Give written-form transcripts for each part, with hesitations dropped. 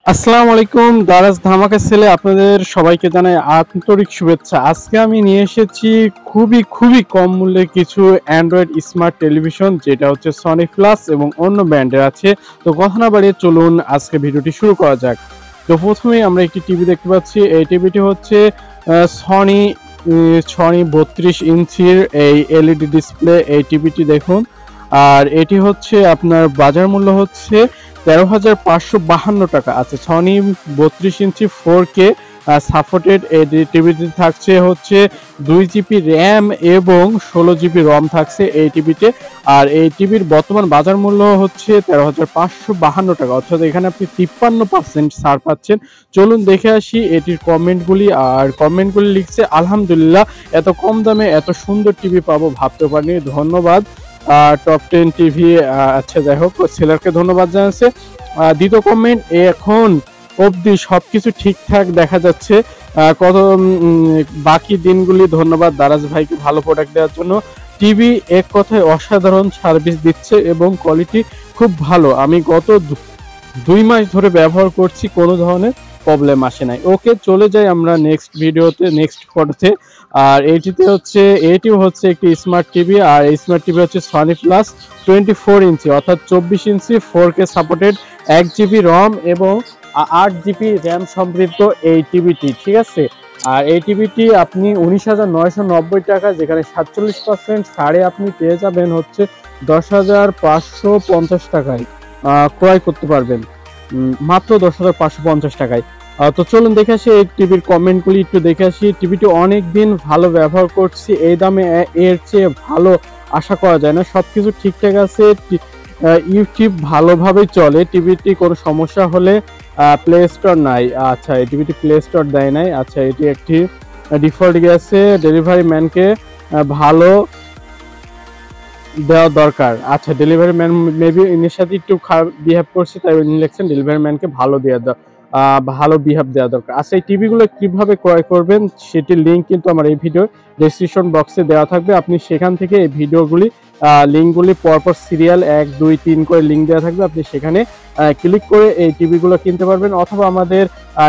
আসসালামু আলাইকুম, দারাজ ধামাকা সেলে আপনাদের সবাইকে জানাই আন্তরিক শুভেচ্ছা। আজকে আমি নিয়ে এসেছি খুবই কম মূল্যে কিছু অ্যান্ড্রয়েড স্মার্ট টেলিভিশন, যেটা হচ্ছে সনি প্লাস এবং অন্য ব্র্যান্ডের আছে। তো কথা না বাড়িয়ে চলুন আজকে ভিডিওটি শুরু করা যাক। তো প্রথমেই আমরা একটি টিভি দেখতে পাচ্ছি। এই টিভিটি হচ্ছে সনি সনি 32 ইঞ্চির এই এলইডি ডিসপ্লে। এই টিভিটি দেখুন, আর এটি হচ্ছে আপনার বাজার মূল্য হচ্ছে 13,552 টাকা আছে। সনি 32 ইঞ্চি 4K সাপোর্টেড এই টিভিতে থাকছে হচ্ছে 2 GB র্যাম এবং 16 GB রম থাকছে এই টিভিতে। আর এই টিভির বর্তমান বাজার মূল্য হচ্ছে 13,552 টাকা, অর্থাৎ এখানে আপনি 53% ছাড় পাচ্ছেন। চলুন দেখে আসি এটির কমেন্টগুলি। আর কমেন্টগুলি লিখছে, আলহামদুলিল্লাহ, এত কম দামে এত সুন্দর টিভি পাবো ভাবতে পারিনি, ধন্যবাদ টপ 10 টিভি। আচ্ছা, যাই হোক, সেলারকে ধন্যবাদ জানাচ্ছে। দ্বিতীয় কমেন্ট, এখন অবধি সবকিছু ঠিকঠাক দেখা যাচ্ছে, কত বাকি দিনগুলি ধন্যবাদ দারাজ ভাইকে ভালো প্রোডাক্ট দেওয়ার জন্য। টিভি এক কথায় অসাধারণ সার্ভিস দিচ্ছে এবং কোয়ালিটি খুব ভালো। আমি গত 2 মাস ধরে ব্যবহার করছি, কোনো ধরনের প্রবলেম আসে নাই। ওকে, চলে যাই আমরা নেক্সট ভিডিওতে, নেক্সট ফটোতে। আর এটিও হচ্ছে একটি স্মার্ট টিভি। আর এই স্মার্ট টিভি হচ্ছে সনি প্লাস 24 ইঞ্চি, অর্থাৎ 24 ইঞ্চি 4K সাপোর্টেড, 1 GB রম এবং 8 GB র্যাম সমৃদ্ধ এই টিভিটি, ঠিক আছে। আর এই টিভিটি আপনি 19,990 টাকা, যেখানে 47% ছাড়ে আপনি পেয়ে যাবেন হচ্ছে 10,550 টাকায় ক্রয় করতে পারবেন, মাত্র 10,550 টাকায়। তো চলুন দেখে আসি এই টিভির কমেন্টগুলি একটু দেখে আসি। টিভিটি অনেক দিন ভালো ব্যবহার করছি, এই দামে এর চেয়ে ভালো আশা করা যায় না। সবকিছু ঠিকঠাক আছে, ইউটিউব ভালোভাবে চলে। টিভিটি কোনো সমস্যা হলে প্লে স্টোর নাই। আচ্ছা, এই টিভিটি প্লে স্টোর দেয় নাই। আচ্ছা, এটি একটি ডিফল্ট গেছে, ডেলিভারি ম্যানকে ভালো দেওয়া দরকার। আচ্ছা, ডেলিভারি ম্যান মেবি ইনের সাথে একটু খারাপ বিহেভ করছে, তাই উনি লিখছেন ডেলিভারি ম্যানকে ভালো ভালো বিহেভ দেওয়া দরকার। আচ্ছা, এই টিভিগুলো কিভাবে ক্রয় করবেন সেটির লিঙ্ক কিন্তু আমার এই ভিডিও ডেসক্রিপশন বক্সে দেওয়া থাকবে। আপনি সেখান থেকে এই ভিডিওগুলি লিঙ্কগুলি পরপর সিরিয়াল 1, 2, 3 করে লিঙ্ক দেওয়া থাকবে, আপনি সেখানে ক্লিক করে এই টিভিগুলো কিনতে পারবেন। অথবা আমাদের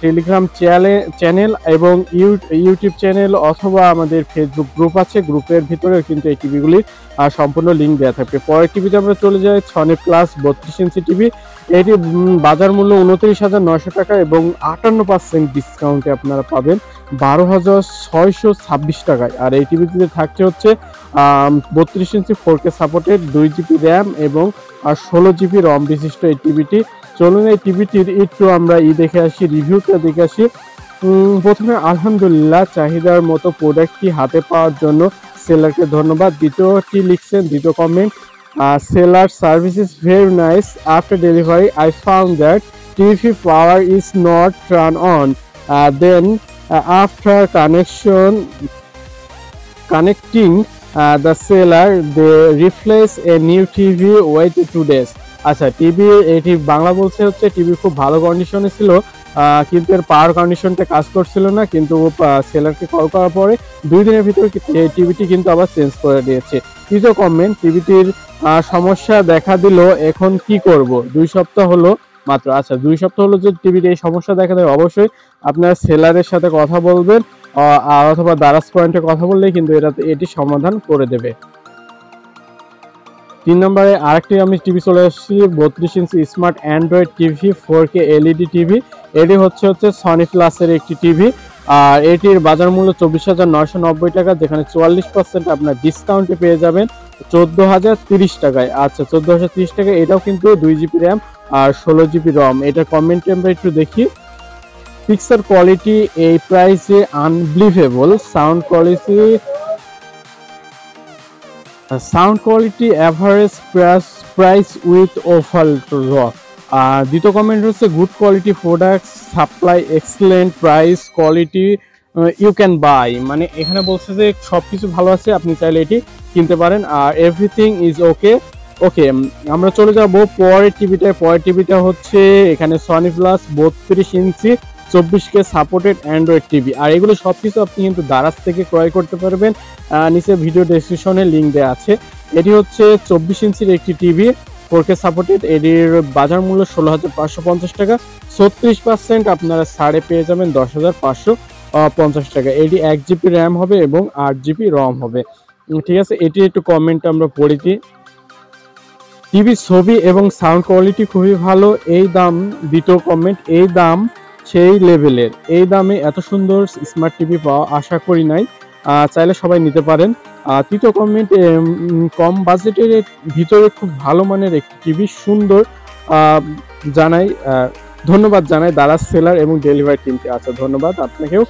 টেলিগ্রাম চ্যানেল এবং ইউটিউব চ্যানেল অথবা আমাদের ফেসবুক গ্রুপ আছে, গ্রুপের ভিতরেও কিন্তু এই টিভিগুলি সম্পূর্ণ লিঙ্ক দেওয়া থাকবে। পরের টিভিতে আমরা চলে যাই, সনি প্লাস 32 ইঞ্চি টিভি। এটি বাজার মূল্য 29,900 টাকা এবং 58% ডিসকাউন্টে আপনারা পাবেন 12,626 টাকায়। আর এই টিভিটিতে থাকছে হচ্ছে 32 ইঞ্চি 4K সাপোর্টেড, 2 GB র্যাম এবং 16 GB রম বিশিষ্ট এই টিভিটি। চলুন এই টিভিটির একটু আমরা দেখে আসি, রিভিউটা দেখে আসি। প্রথমে আলহামদুলিল্লাহ, চাহিদার মতো প্রোডাক্টটি হাতে পাওয়ার জন্য সেলারকে ধন্যবাদ। দ্বিতীয় comment, seller service is very nice. After delivery, I found that TV power is not turned on. Then after connecting the seller, they replace a new TV wait 2 days. আচ্ছা, টিভি এটি বাংলা বলছে হচ্ছে টিভি খুব ভালো কন্ডিশনে ছিল, কিন্তু এর পাওয়ার কন্ডিশনটা কাজ করছিল না, কিন্তু সেলারকে কল করার পরে 2 দিনের ভিতরে টিভিটি কিন্তু আবার চেঞ্জ করে দিয়েছে। তৃতীয় কমেন্ট, টিভিটির সমস্যা দেখা দিল, এখন কি করব? 2 সপ্তাহ হলো মাত্র। আচ্ছা, 2 সপ্তাহ হলো যে টিভিতে এই সমস্যা দেখা দেয়, অবশ্যই আপনার সেলারের সাথে কথা বলবেন, অথবা দারাজ পয়েন্টে কথা বললেই কিন্তু এটি সমাধান করে দেবে। 3 নম্বরে আরেকটি আমি টিভি চলে আসছি, 32 inch smart android TV 4K LED TV. এটি হচ্ছে সনি প্লাসের একটি টিভি। আর এটির বাজার মূল্য 24,990 টাকা, যেখানে 44% আপনার ডিসকাউন্টে পেয়ে যাবেন 14,030 টাকায়। আচ্ছা, 14,030 টাকা। এটাও কিন্তু 2 GB র্যাম আর 16 GB রম। এটার কমেন্টে আমরা একটু দেখি। পিকচার কোয়ালিটি এই প্রাইসে unbelievable, sound quality average price with overall. দ্বিতীয় কমেন্ট হচ্ছে, good quality product, supply excellent, price quality you can buy. মানে এখানে বলছে যে সবকিছু ভালো আছে, আপনি চাইলে এটি কিনতে পারেন। আর এভরিথিং ইজ ওকে। আমরা চলে যাব পরের টিভিটা হচ্ছে এখানে সনি প্লাস 32 ইঞ্চি 24K সাপোর্টেড অ্যান্ড্রয়েড টিভি। আর এগুলো সবকিছু আপনি কিন্তু দারাজ থেকে ক্রয় করতে পারবেন, নিচে ভিডিও ডেসক্রিপশনে লিঙ্ক দেওয়া আছে। এটি হচ্ছে 24 ইঞ্চির একটি টিভি। 4K সাপোর্টেড, এটির বাজার মূল্য 16,550 টাকা। 36% আপনারা ছাড়ে পেয়ে যাবেন 10,550 টাকা। এটি 1 GB র্যাম হবে এবং 8 GB রম হবে। ঠিক আছে, এটি একটু কমেন্ট আমরা পড়ে দিই। টিভির ছবি এবং সাউন্ড কোয়ালিটি খুবই ভালো। এই দাম, দ্বিতীয় কমেন্ট, এই দাম সেই লেভেলের। এই দামে এত সুন্দর স্মার্ট টিভি পাওয়া আশা করি নাই। চাইলে সবাই নিতে পারেন। তৃতীয় কমেন্ট, কম বাজেটের ভিতরে খুব ভালো মানের একটি টিভি, সুন্দর জানাই। ধন্যবাদ জানাই দারাজ সেলার এবং ডেলিভারি টিমকে। আচ্ছা, ধন্যবাদ আপনাকেও।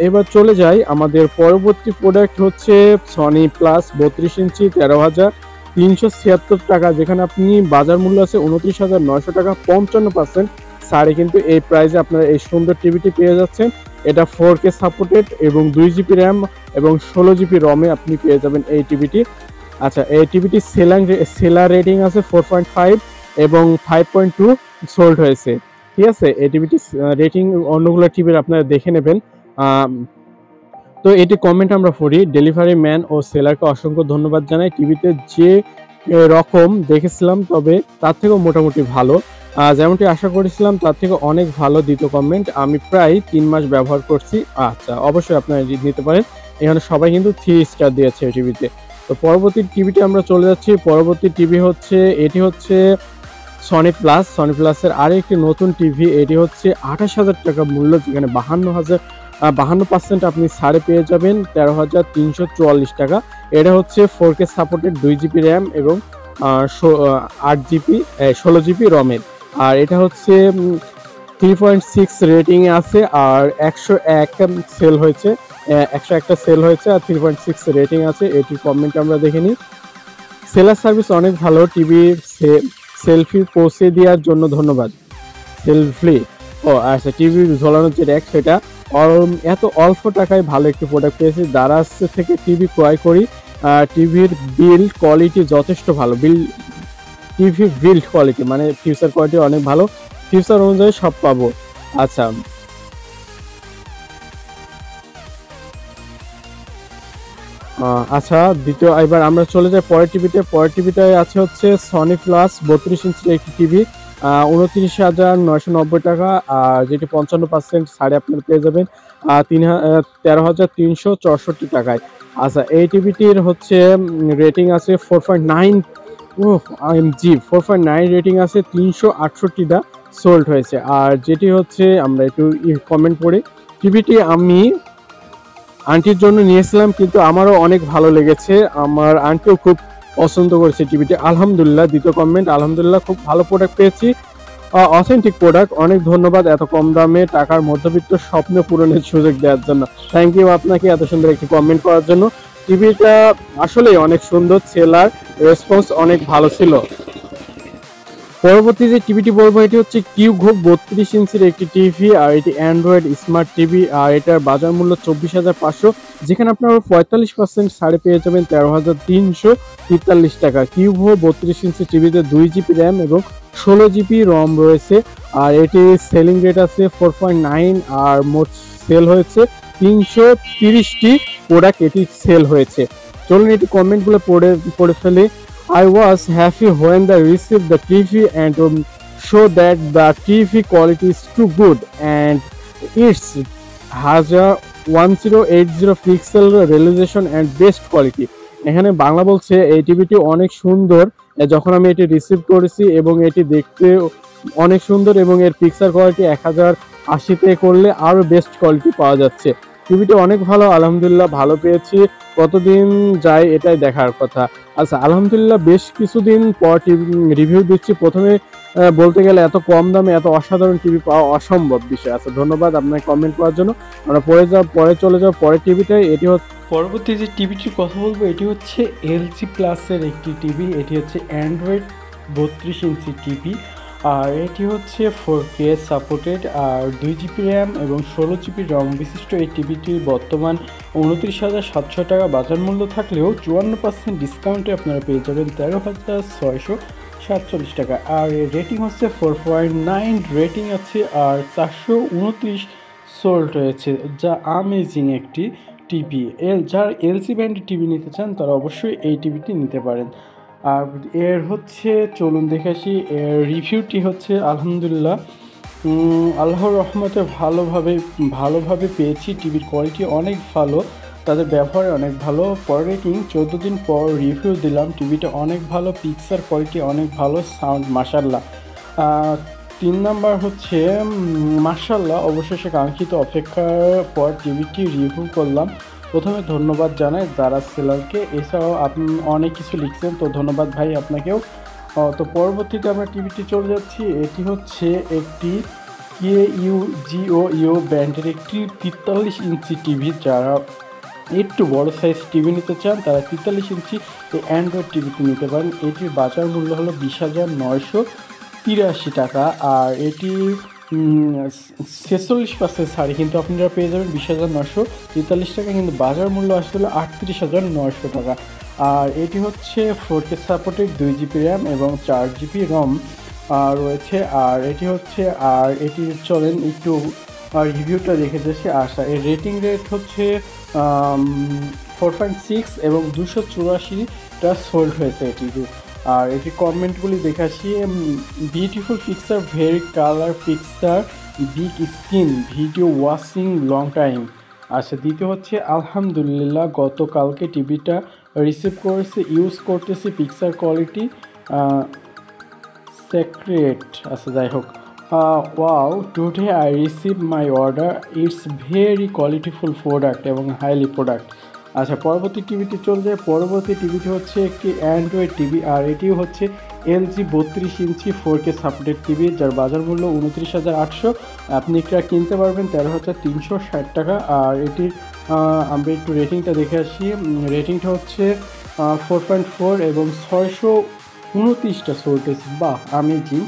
এবার চলে যাই, আমাদের পরবর্তী প্রোডাক্ট হচ্ছে সনি প্লাস 32 ইঞ্চি 13,376 টাকা, যেখানে আপনি বাজার মূল্য আছে 29,900 টাকা। 55% ছাড়ে কিন্তু এই প্রাইসে আপনারা এই সুন্দর টিভিটি পেয়ে যাচ্ছেন। এটা 4K সাপোর্টেড এবং 2 GB র্যাম এবং 16 GB রমে আপনি পেয়ে যাবেন এই টিভিটি। আচ্ছা, এই টিভিটি সেলার রেটিং আছে 4.5 এবং 5.2 সোল্ড হয়েছে। ঠিক আছে, এই টিভিটি রেটিং অন্যগুলো টিভির আপনারা দেখে নেবেন। তো এটি কমেন্ট আমরা পড়ি। ডেলিভারি ম্যান ও সেলারকে অসংখ্য ধন্যবাদ জানাই। টিভিতে যে রকম দেখেছিলাম তবে তার থেকেও মোটামুটি ভালো, যেমনটি আশা করেছিলাম তার থেকে অনেক ভালো। দ্বিতীয় কমেন্ট, আমি প্রায় 3 মাস ব্যবহার করছি। আচ্ছা, অবশ্যই আপনারা নিতে পারেন। এখানে সবাই কিন্তু 3 স্টার দিয়েছে এই টিভিতে। তো পরবর্তী টিভিটি আমরা চলে যাচ্ছি। পরবর্তী টিভি হচ্ছে, এটি হচ্ছে সনি প্লাস। সনি প্লাসের আরেকটি নতুন টিভি। এটি হচ্ছে 28,000 টাকা মূল্য, যেখানে 52% আপনি ছাড়ে পেয়ে যাবেন 13,344 টাকা। এটা হচ্ছে 4K সাপোর্টেড, 2 GB র্যাম এবং 16 GB রমের। আর এটা হচ্ছে 3.6 রেটিং এ আছে আর 101 সেল হয়েছে। 101টা সেল হয়েছে আর 3.6 রেটিং আছে। এটির কমেন্ট আমরা দেখে নিই। সেলার সার্ভিস অনেক ভালো। টিভির সেলফি পৌঁছে দেওয়ার জন্য ধন্যবাদ। সেলফি, ও আচ্ছা, টিভি ঝোলানোর যে র্যাক, সেটা এত অল্প টাকায় ভালো একটি প্রোডাক্ট পেয়েছি। দারাজ থেকে টিভি ক্রয় করি। টিভির বিল্ড কোয়ালিটি যথেষ্ট ভালো। টিভি বিল্ড কোয়ালিটি মানে ফিউচার কোয়ালিটি অনেক ভালো। ফিউচার অনুযায়ী সব পাবো। আচ্ছা, আচ্ছা, দ্বিতীয়, এবার আমরা চলে যাই পরের টিভিতে। পরের টিভিটায় আছে হচ্ছে সনি প্লাস 32 ইঞ্চির একটি টিভি, 29,990 টাকা, আর যেটি 55% ছাড়ে আপনারা পেয়ে যাবেন 13,364 টাকায়। আচ্ছা, এই টিভিটির হচ্ছে রেটিং আছে 4.9 এমজি, 4.9 রেটিং আছে, 368টা সোল্ড হয়েছে। আর যেটি হচ্ছে, আমরা একটু কমেন্ট পড়ি। টিভিটি আমি আন্টির জন্য নিয়েছিলাম, কিন্তু আমারও অনেক ভালো লেগেছে। আমার আন্টিও খুব পছন্দ করেছে টিভিটি। আলহামদুলিল্লাহ, দ্বিতীয় কমেন্ট, আলহামদুলিল্লাহ খুব ভালো প্রোডাক্ট পেয়েছি, অথেন্টিক প্রোডাক্ট। অনেক ধন্যবাদ এত কম দামে টাকার মধ্যবিত্ত স্বপ্ন পূরণের সুযোগ দেওয়ার জন্য। থ্যাংক ইউ আপনাকে এত সুন্দর একটি কমেন্ট করার জন্য। টিভিটা আসলেই অনেক সুন্দর, সেলার রেসপন্স অনেক ভালো ছিল। পরবর্তী যে টিভিটি বলবো, এটি হচ্ছে কিউঘো 32 ইঞ্চির একটি টিভি, আর এটি অ্যান্ড্রয়েড স্মার্ট টিভি, আর এটার বাজার মূল্য 24,500, যেখানে আপনারা 45% ছাড়ে পেয়ে যাবেন 13,343 টাকা। কিউঘো 32 ইঞ্চি টিভিতে 2 GB র্যাম এবং 16 GB রম রয়েছে। আর এটি সেলিং রেট আছে 4.9, আর মোট সেল হয়েছে 330টি প্রোডাক্ট এটি সেল হয়েছে। চলুন এটি কমেন্টগুলো পড়ে ফেলে। I was happy when they received the TV and show that the TV quality is too good and it has a 1080 pixel resolution and best quality. এখানে বাংলা বলছে এই টিভিটি অনেক সুন্দর। যখন আমি এটি রিসিভ করেছি এবং এটি দেখতে অনেক সুন্দর এবং এর পিকচার কোয়ালিটি 1080 করলে আরো বেস্ট কোয়ালিটি পাওয়া যাচ্ছে। টিভিটি অনেক ভালো, আলহামদুলিল্লাহ ভালো পেয়েছি। কতদিন যায় এটাই দেখার কথা। আচ্ছা, আলহামদুলিল্লাহ বেশ কিছুদিন পর টিভি রিভিউ দিচ্ছি। প্রথমে বলতে গেলে এত কম দামে এত অসাধারণ টিভি পাওয়া অসম্ভব বিষয়। আচ্ছা, ধন্যবাদ আপনাকে কমেন্ট করার জন্য। আমরা পরে চলে যাও পরের টিভিটাই। এটি হচ্ছে পরবর্তী যে টিভিটির কথা বলবো, এটি হচ্ছে এলজি প্লাসের একটি টিভি। এটি হচ্ছে অ্যান্ড্রয়েড 32 ইঞ্চি টিভি, আর এটি হচ্ছে 4K সাপোর্টেড, আর 2 GB র্যাম এবং 16 GB রম বিশিষ্ট এই টিভিটির বর্তমান 29,700 টাকা বাজার মূল্য থাকলেও 54% ডিসকাউন্টে আপনারা পেয়ে যাবেন 13,647 টাকা। আর এর রেটিং হচ্ছে 4.9 রেটিং আছে, আর 429 সোল্ড হয়েছে, যা আমেজিং একটি টিভি। যারা এলসি ব্র্যান্ডের টিভি নিতে চান তারা অবশ্যই এই টিভিটি নিতে পারেন। আর এর হচ্ছে চলুন দেখে আসি, এর রিভিউটি হচ্ছে আলহামদুলিল্লাহ আল্লাহর রহমতে ভালোভাবে পেয়েছি। টিভির কোয়ালিটি অনেক ভালো, তাদের ব্যবহার অনেক ভালো। পর রেটিং 14 দিন পর রিভিউ দিলাম, টিভিটা অনেক ভালো, পিকচার কোয়ালিটি অনেক ভালো, সাউন্ড মাশাআল্লাহ। 3 নাম্বার হচ্ছে মাশাআল্লাহ, অবশেষে কাঙ্ক্ষিত অপেক্ষার পর টিভিটি রিভিউ করলাম। প্রথমে ধন্যবাদ জানাই দারাজ সেলারকে, এছাড়াও আপনি অনেক কিছু লিখছেন, তো ধন্যবাদ ভাই আপনাকেও। তো পরবর্তীতে আমরা টিভিটি চলে যাচ্ছি। এটি হচ্ছে একটি KUGO ব্র্যান্ডের একটি 43 ইঞ্চি টিভি। যারা একটু বড় সাইজ টিভি নিতে চান তারা 43 ইঞ্চি এই অ্যান্ড্রয়েড টিভিটি নিতে পারেন। এটির বাজার মূল্য হলো 20,983 টাকা, আর এটি 46% ছাড়ে কিন্তু আপনারা পেয়ে যাবেন 20,943 টাকা, কিন্তু বাজার মূল্য আসলে 38,900 টাকা। আর এটি হচ্ছে 4K সাপোর্টেড, 2GB র্যাম এবং 4GB রম রয়েছে। আর এটি চলেন একটু রিভিউটা দেখে যাচ্ছি। আশা এর রেটিং রেট হচ্ছে 4.6 এবং 284টা সোল্ড হয়েছে এটিতে। আর এটি কমেন্টগুলি দেখে আসি। Beautiful picture, very colour picture, big screen, video watching long time. আচ্ছা, দ্বিতীয় হচ্ছে আলহামদুলিল্লাহ, গতকালকে টিভিটা রিসিভ করেছে, ইউজ করতেছি, পিকচার কোয়ালিটি সেক্রেট। আচ্ছা, যাই হোক, wow, today I receive my order, it's very qualityful product এবং হাইলি প্রোডাক্ট। আচ্ছা, পরবর্তী টিভিটি চলে যায়। পরবর্তী টিভিটি হচ্ছে একটি অ্যান্ড্রয়েড টিভি, আর এটিও হচ্ছে LG 32 ইঞ্চি 4K সাপোর্টেড টিভি, যার বাজার মূল্য 29,800। আপনি এটা কিনতে পারবেন 13,360 টাকা। আর এটির আমরা একটু রেটিংটা দেখে আসি। রেটিংটা হচ্ছে 4.4 এবং 629টা সোল্টেজ। বাহ, আমেজিং।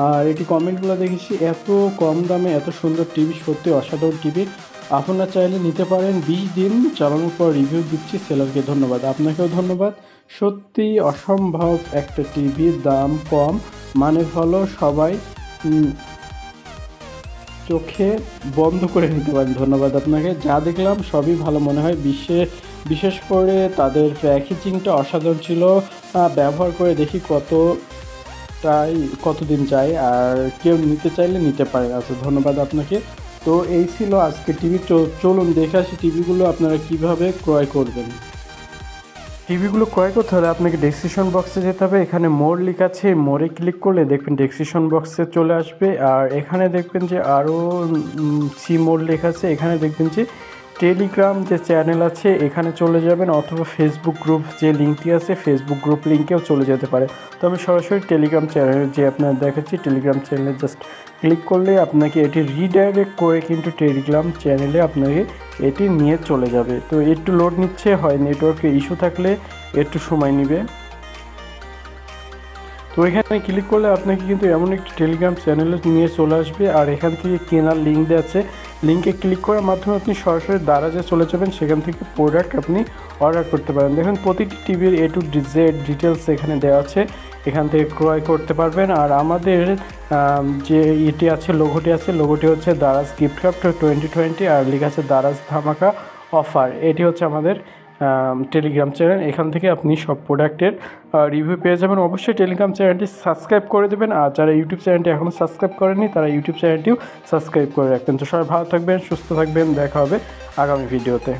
আর এটি কমেন্টগুলো দেখেছি, এত কম দামে এত সুন্দর টিভি, সত্যি অসাধারণ টিভি। আপনারা চাইলে নিতে পারেন। 20 দিন চালানোর পর রিভিউ দিচ্ছি। সেলারকে ধন্যবাদ, আপনাকেও ধন্যবাদ। সত্যি অসম্ভব একটা টিভির, দাম কম, মানে ভালো, সবাই চোখে বন্ধ করে নিতে পারেন। ধন্যবাদ আপনাকে। যা দেখলাম সবই ভালো মনে হয়। বিশেষ করে তাদের প্যাকেজিংটা অসাধারণ ছিল। ব্যবহার করে দেখি কতদিন যায়, আর কেউ নিতে চাইলে নিতে পারে। আচ্ছা, ধন্যবাদ আপনাকে। তো এই ছিল আজকে টিভি। চলুন দেখে আসি টিভিগুলো আপনারা কিভাবে ক্রয় করবেন। টিভিগুলো ক্রয় করতে হলে আপনাকে ডেসক্রিপশন বক্সে যেতে হবে। এখানে মোর লেখা আছে, মোরে ক্লিক করলে দেখবেন ডেসক্রিপশন বক্সে চলে আসবে। আর এখানে দেখবেন যে আরও সি মোর লেখা আছে। এখানে দেখবেন যে টেলিগ্রাম যে চ্যানেল আছে এখানে চলে যাবেন, অথবা ফেসবুক গ্রুপ যে লিঙ্কটি আছে ফেসবুক গ্রুপ লিঙ্কেও চলে যেতে পারে। তো আমি সরাসরি টেলিগ্রাম চ্যানেল যে আপনার দেখাচ্ছি, টেলিগ্রাম চ্যানেলে জাস্ট ক্লিক করলে আপনাকে এটি রিডাইরেক্ট করে কিন্তু টেলিগ্রাম চ্যানেলে আপনাকে এটি নিয়ে চলে যাবে। তো একটু লোড নিচ্ছে, হয় নেটওয়ার্কের ইস্যু থাকলে একটু সময় নেবে। তো এখানে ক্লিক করলে আপনাকে কিন্তু এমন একটি টেলিগ্রাম চ্যানেলে নিয়ে চলে আসবে। আর এখান থেকে কেনার লিঙ্ক দেওয়া আছে, লিঙ্কে ক্লিক করার মাধ্যমে আপনি সরাসরি দারাজে চলে যাবেন, সেখান থেকে প্রোডাক্ট আপনি অর্ডার করতে পারেন। দেখুন প্রতিটি টিভির A to Z ডিটেলস এখানে দেওয়া আছে, এখান থেকে ক্রয় করতে পারবেন। আর আমাদের যে এটি আছে, লোগোটি হচ্ছে দারাজ গিফট ক্রাফট 2020, আর লেখা আছে দারাজ ধামাকা অফার। এটি হচ্ছে আমাদের টেলিগ্রাম চ্যানেল। এখান থেকে আপনি সব প্রোডাক্টের রিভিউ পেয়ে যাবেন। অবশ্যই টেলিগ্রাম চ্যানেলটি সাবস্ক্রাইব করে দেবেন, আর যারা ইউটিউব চ্যানেলটি এখনও সাবস্ক্রাইব করেনি তারা ইউটিউব চ্যানেলটিও সাবস্ক্রাইব করে রাখবেন। তো সবাই ভালো থাকবেন, সুস্থ থাকবেন, দেখা হবে আগামী ভিডিওতে।